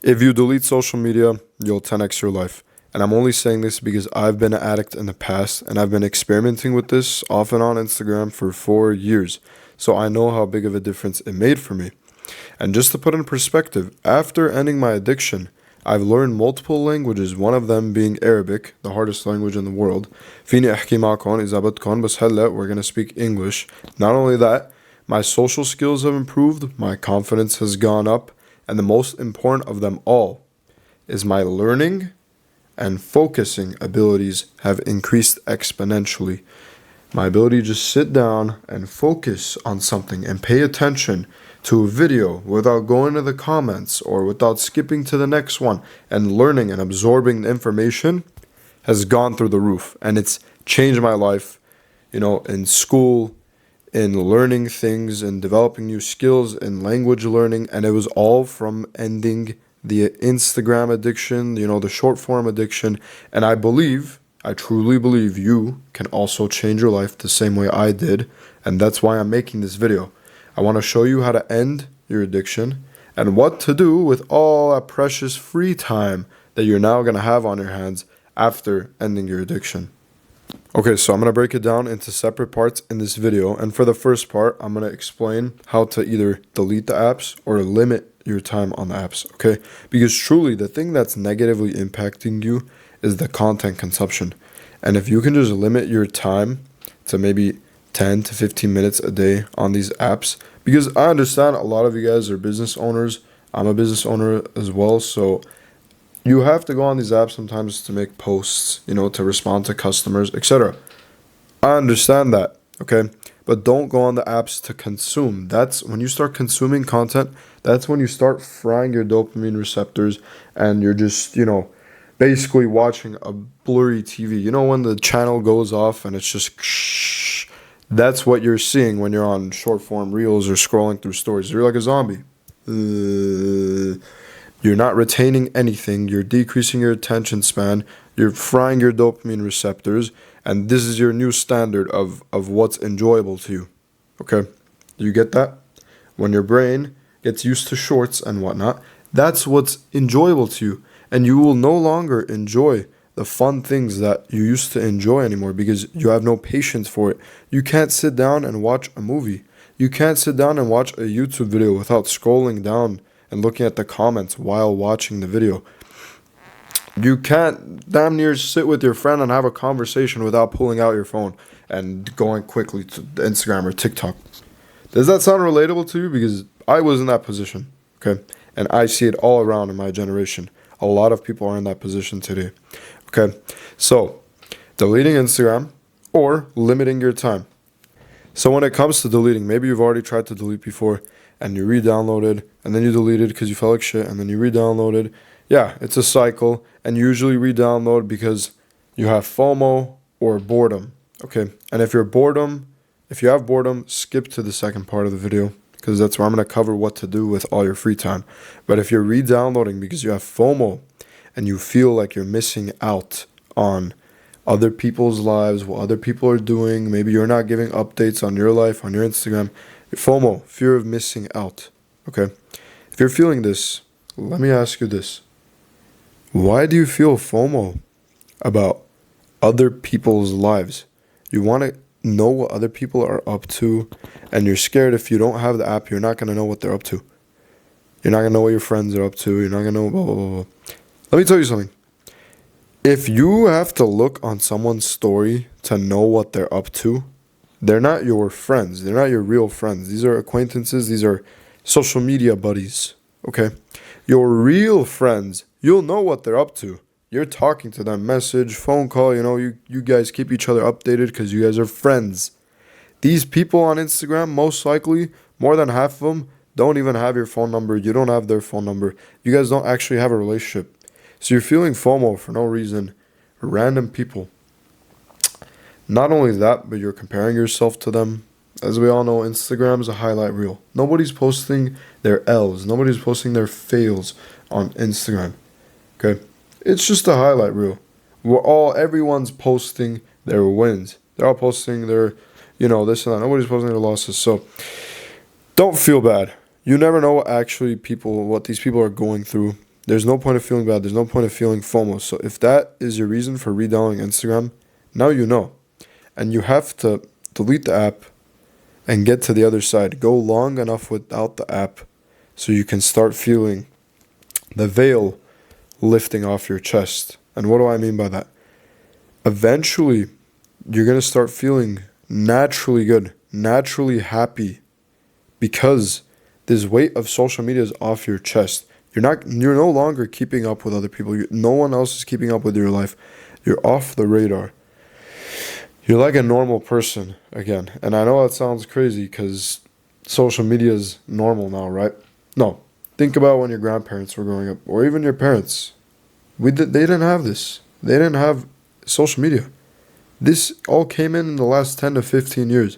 If you delete social media, you'll 10x your life. And I'm only saying this because I've been an addict in the past and I've been experimenting with this off and on Instagram for 4 years. So I know how big of a difference it made for me. And just to put in perspective, after ending my addiction, I've learned multiple languages, one of them being Arabic, the hardest language in the world. فيني أحكي معكم إذا بدكم بس هلا we're going to speak English. Not only that, my social skills have improved, my confidence has gone up, and the most important of them all is my learning and focusing abilities have increased exponentially. My ability to just sit down and focus on something and pay attention to a video without going to the comments or without skipping to the next one and learning and absorbing the information has gone through the roof. And it's changed my life, in school, in learning things, in developing new skills, in language learning. And it was all from ending the Instagram addiction, the short form addiction. And I truly believe you can also change your life the same way I did. And that's why I'm making this video. I want to show you how to end your addiction and what to do with all that precious free time that you're now going to have on your hands after ending your addiction. Okay, so I'm going to break it down into separate parts in this video. And for the first part, I'm going to explain how to either delete the apps or limit your time on the apps, okay? Because truly, the thing that's negatively impacting you is the content consumption. And if you can just limit your time to maybe 10 to 15 minutes a day on these apps, because I understand a lot of you guys are business owners. I'm a business owner as well, so you have to go on these apps sometimes to make posts, to respond to customers, etc. I understand that, okay? But don't go on the apps to consume. That's when you start consuming content, that's when you start frying your dopamine receptors and you're just, basically watching a blurry TV. When the channel goes off and it's just shh, that's what you're seeing when you're on short form reels or scrolling through stories. You're like a zombie. You're not retaining anything. You're decreasing your attention span. You're frying your dopamine receptors. And this is your new standard of what's enjoyable to you. Okay? You get that? When your brain gets used to shorts and whatnot, that's what's enjoyable to you. And you will no longer enjoy the fun things that you used to enjoy anymore because you have no patience for it. You can't sit down and watch a movie. You can't sit down and watch a YouTube video without scrolling down and looking at the comments while watching the video. You can't damn near sit with your friend and have a conversation without pulling out your phone and going quickly to Instagram or TikTok. Does that sound relatable to you? Because I was in that position, okay? And I see it all around in my generation. A lot of people are in that position today. Okay, so deleting Instagram or limiting your time. So when it comes to deleting, maybe you've already tried to delete before and you re-downloaded and then you deleted because you felt like shit and then you re-downloaded. Yeah, it's a cycle, and you usually re-download because you have FOMO or boredom. Okay, and if you have boredom, skip to the second part of the video, because that's where I'm going to cover what to do with all your free time. But if you're re-downloading because you have FOMO and you feel like you're missing out on other people's lives, what other people are doing, maybe you're not giving updates on your life, on your Instagram, FOMO, fear of missing out, okay? If you're feeling this, let me ask you this. Why do you feel FOMO about other people's lives? You want to know what other people are up to, and you're scared if you don't have the app, you're not going to know what they're up to. You're not going to know what your friends are up to. You're not going to know blah, blah, blah, blah. Let me tell you something. If you have to look on someone's story to know what they're up to, they're not your friends. They're not your real friends. These are acquaintances. These are social media buddies, okay? Your real friends, you'll know what they're up to. You're talking to them, message, phone call, you guys keep each other updated because you guys are friends. These people on Instagram, most likely, more than half of them, don't even have your phone number. You don't have their phone number. You guys don't actually have a relationship. So you're feeling FOMO for no reason. Random people. Not only that, but you're comparing yourself to them. As we all know, Instagram is a highlight reel. Nobody's posting their L's. Nobody's posting their fails on Instagram. Okay? It's just a highlight reel. Everyone's posting their wins. They're all posting their, this and that. Nobody's posting their losses. So don't feel bad. You never know what these people are going through. There's no point of feeling bad. There's no point of feeling FOMO. So if that is your reason for redownloading Instagram, now you know. And you have to delete the app and get to the other side. Go long enough without the app so you can start feeling the veil lifting off your chest. And what do I mean by that? Eventually, you're going to start feeling naturally good, naturally happy, because this weight of social media is off your chest. You're no longer keeping up with other people. No one else is keeping up with your life. You're off the radar. You're like a normal person again. And I know that sounds crazy because social media is normal now, right? No. Think about when your grandparents were growing up, or even your parents. They didn't have this. They didn't have social media. This all came in the last 10 to 15 years.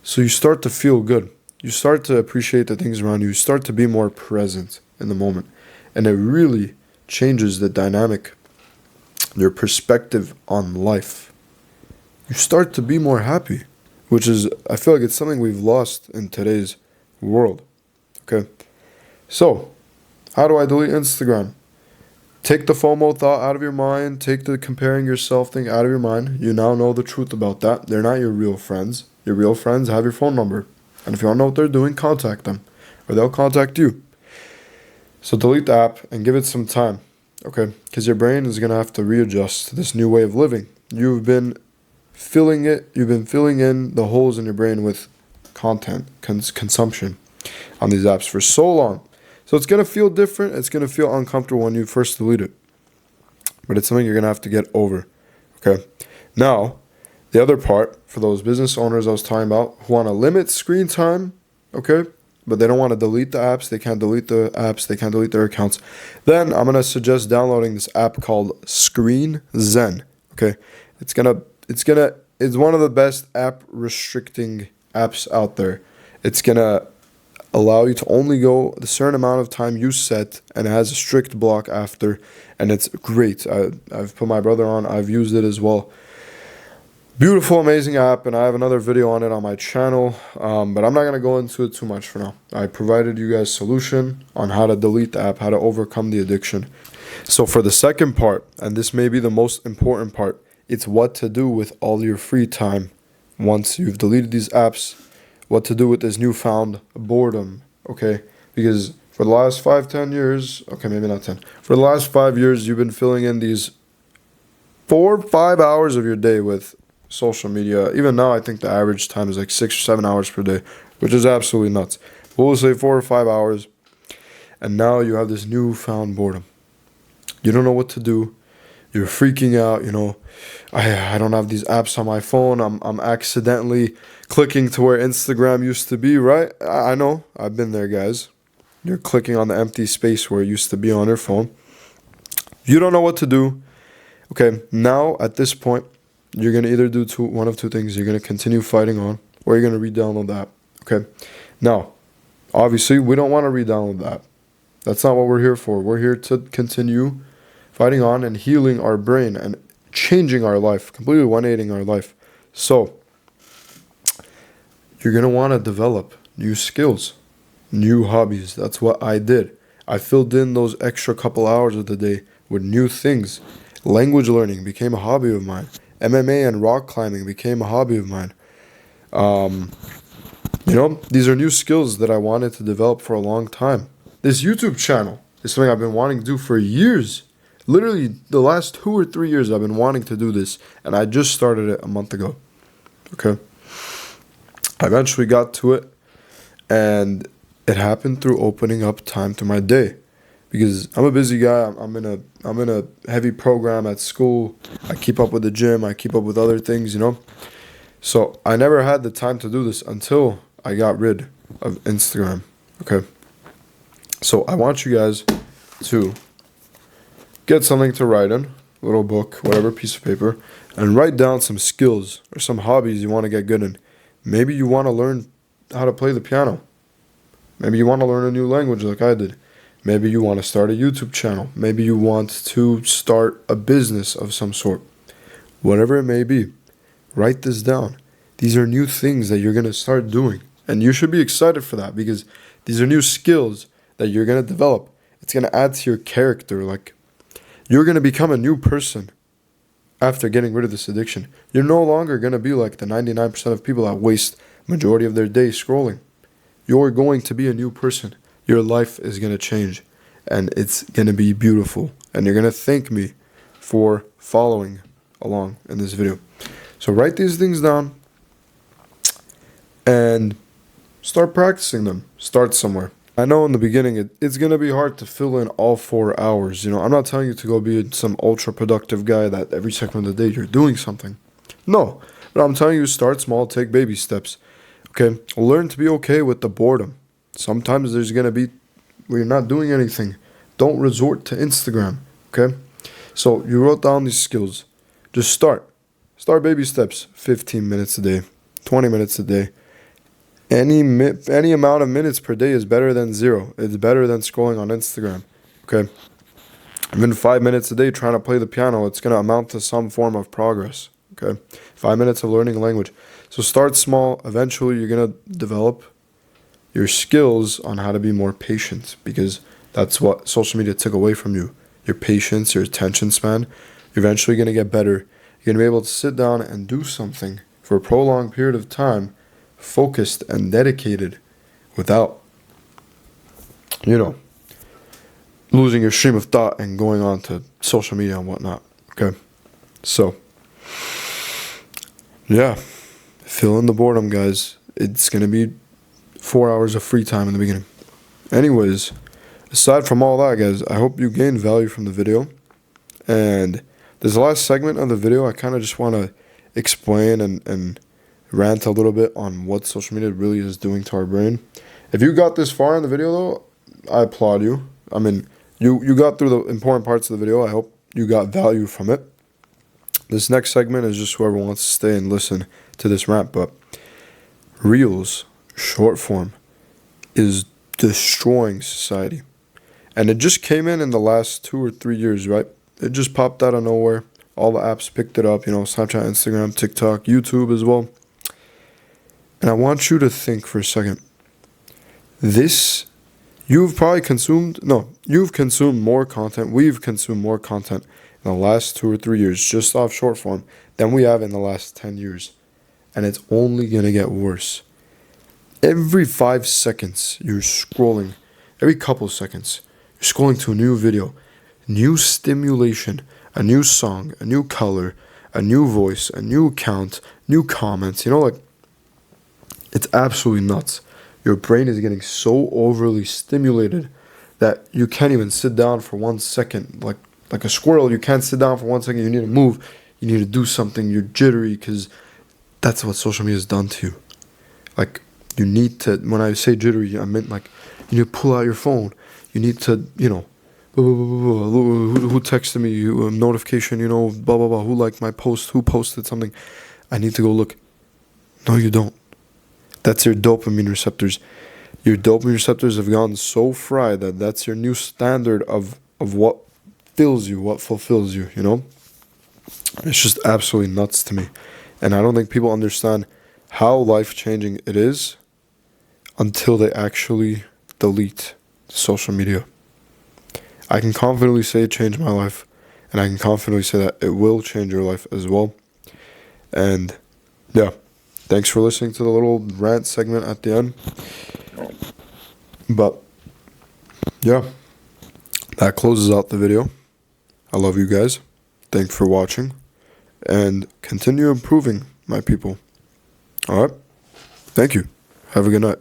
So you start to feel good. You start to appreciate the things around you. You start to be more present in the moment. And it really changes the dynamic, your perspective on life. You start to be more happy, which is, I feel like it's something we've lost in today's world. Okay? So, how do I delete Instagram? Take the FOMO thought out of your mind. Take the comparing yourself thing out of your mind. You now know the truth about that. They're not your real friends. Your real friends have your phone number. And if you don't know what they're doing, contact them. Or they'll contact you. So delete the app and give it some time. Okay? Because your brain is going to have to readjust to this new way of living. You've been filling in the holes in your brain with content, consumption on these apps for so long. So it's going to feel different. It's going to feel uncomfortable when you first delete it. But it's something you're going to have to get over. Okay? Now, the other part, for those business owners I was talking about who want to limit screen time, okay, but they don't want to delete the apps, they can't delete the apps, they can't delete their accounts, then I'm going to suggest downloading this app called Screen Zen, okay? It's one of the best app restricting apps out there. It's going to allow you to only go the certain amount of time you set, and it has a strict block after, and it's great. I've put my brother on, I've used it as well. Beautiful, amazing app, and I have another video on it on my channel, but I'm not going to go into it too much for now. I provided you guys a solution on how to delete the app, how to overcome the addiction. So for the second part, and this may be the most important part, it's what to do with all your free time once you've deleted these apps, what to do with this newfound boredom, okay? Because for the last 5-10 years, okay, maybe not 10, for the last 5 years, you've been filling in these 4-5 hours of your day with social media. Even now, I think the average time is like 6 or 7 hours per day, which is absolutely nuts. We'll say 4 or 5 hours, and now you have this newfound boredom. You don't know what to do. You're freaking out. I don't have these apps on my phone. I'm accidentally clicking to where Instagram used to be, right? I know. I've been there, guys. You're clicking on the empty space where it used to be on your phone. You don't know what to do. Okay, now at this point, you're going to either do one of two things. You're going to continue fighting on, or you're going to re-download the app. Okay? Now, obviously, we don't want to re-download the app. That's not what we're here for. We're here to continue fighting on and healing our brain and changing our life, completely 180ing our life. So, you're going to want to develop new skills, new hobbies. That's what I did. I filled in those extra couple hours of the day with new things. Language learning became a hobby of mine. MMA and rock climbing became a hobby of mine. These are new skills that I wanted to develop for a long time. This YouTube channel is something I've been wanting to do for years. Literally, the last 2 or 3 years I've been wanting to do this, and I just started it a month ago. Okay? I eventually got to it, and it happened through opening up time to my day. Because I'm a busy guy. I'm in a heavy program at school. I keep up with the gym. I keep up with other things, So I never had the time to do this until I got rid of Instagram. Okay. So I want you guys to get something to write in, a little book, whatever, piece of paper, and write down some skills or some hobbies you want to get good in. Maybe you want to learn how to play the piano. Maybe you want to learn a new language like I did. Maybe you want to start a YouTube channel. Maybe you want to start a business of some sort. Whatever it may be, write this down. These are new things that you're going to start doing. And you should be excited for that because these are new skills that you're going to develop. It's going to add to your character. Like, you're going to become a new person after getting rid of this addiction. You're no longer going to be like the 99% of people that waste majority of their day scrolling. You're going to be a new person. Your life is going to change, and it's going to be beautiful. And you're going to thank me for following along in this video. So write these things down and start practicing them. Start somewhere. I know in the beginning it's going to be hard to fill in all 4 hours. I'm not telling you to go be some ultra productive guy that every second of the day you're doing something. No, but I'm telling you, start small, take baby steps. Okay, learn to be okay with the boredom. Sometimes there's going to be where you're not doing anything. Don't resort to Instagram. Okay, so you wrote down these skills. Just start. Start baby steps. 15 minutes a day, 20 minutes a day. Any amount of minutes per day is better than 0. It's better than scrolling on Instagram. Okay, even 5 minutes a day trying to play the piano, it's going to amount to some form of progress. Okay, 5 minutes of learning a language. So start small. Eventually, you're going to develop your skills on how to be more patient, because that's what social media took away from you. Your patience, your attention span. You're eventually going to get better. You're going to be able to sit down and do something for a prolonged period of time, focused and dedicated, without, losing your stream of thought and going on to social media and whatnot. Okay, so yeah, fill in the boredom, guys. It's gonna be 4 hours of free time in the beginning. Anyways, aside from all that, guys, I hope you gained value from the video. And this last segment of the video, I kind of just want to explain and rant a little bit on what social media really is doing to our brain. If you got this far in the video, though, I applaud you. I mean, you got through the important parts of the video. I hope you got value from it. This next segment is just whoever wants to stay and listen to this rant, but Reels, short form, is destroying society. And it just came in the last 2 or 3 years, right? It just popped out of nowhere. All the apps picked it up, Snapchat, Instagram, TikTok, YouTube as well. And I want you to think for a second. You've consumed more content. We've consumed more content in the last 2 or 3 years, just off short form, than we have in the last 10 years. And it's only going to get worse. Every 5 seconds, you're scrolling. Every couple seconds, you're scrolling to a new video, new stimulation, a new song, a new color, a new voice, a new account, new comments. It's absolutely nuts. Your brain is getting so overly stimulated that you can't even sit down for 1 second. Like a squirrel, you can't sit down for 1 second. You need to move. You need to do something. You're jittery because that's what social media has done to you. Like, you need to, when I say jittery, I meant like you need to pull out your phone. You need to, who texted me, notification, blah, blah, blah. Who liked my post? Who posted something? I need to go look. No, you don't. That's your dopamine receptors. Your dopamine receptors have gone so fried that that's your new standard of what fills you, what fulfills you, It's just absolutely nuts to me. And I don't think people understand how life-changing it is until they actually delete social media. I can confidently say it changed my life, and I can confidently say that it will change your life as well. And yeah. Thanks for listening to the little rant segment at the end. But yeah, that closes out the video. I love you guys. Thanks for watching. And continue improving, my people. All right? Thank you. Have a good night.